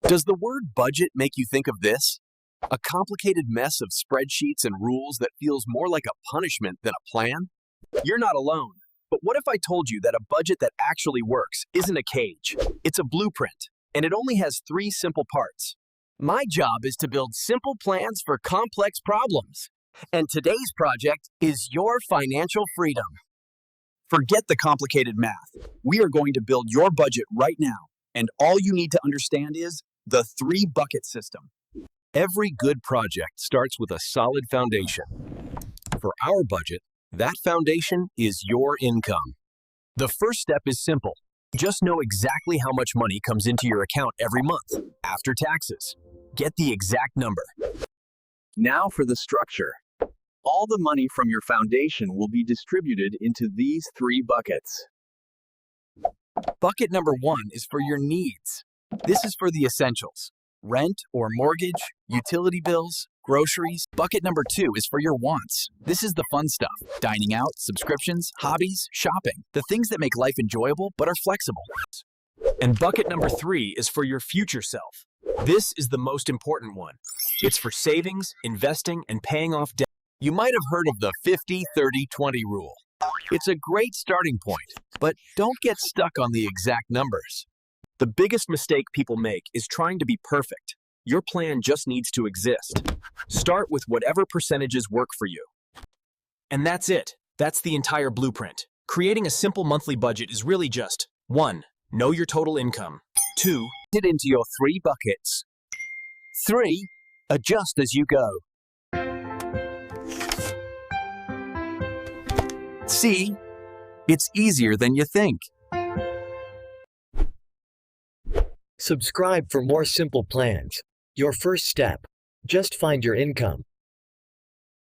Does the word budget make you think of this? A complicated mess of spreadsheets and rules that feels more like a punishment than a plan? You're not alone. But what if I told you that a budget that actually works isn't a cage? It's a blueprint, and it only has 3 simple parts. My job is to build simple plans for complex problems. And today's project is your financial freedom. Forget the complicated math. We are going to build your budget right now. And all you need to understand is the 3-bucket system. Every good project starts with a solid foundation. For our budget, that foundation is your income. The first step is simple. Just know exactly how much money comes into your account every month, after taxes. Get the exact number. Now for the structure. All the money from your foundation will be distributed into these 3 buckets. Bucket number 1 is for your needs. This is for the essentials: rent or mortgage, utility bills, groceries. Bucket number 2 is for your wants. This is the fun stuff: dining out, subscriptions, hobbies, shopping, the things that make life enjoyable but are flexible. And bucket number 3 is for your future self. This is the most important one. It's for savings, investing, and paying off debt. You might have heard of the 50-30-20 rule. It's a great starting point, but don't get stuck on the exact numbers. The biggest mistake people make is trying to be perfect. Your plan just needs to exist. Start with whatever percentages work for you. And that's it. That's the entire blueprint. Creating a simple monthly budget is really just 1. Know your total income. 2. Put it into your 3 buckets. 3. Adjust as you go. See, it's easier than you think. Subscribe for more simple plans. Your first step: just find your income.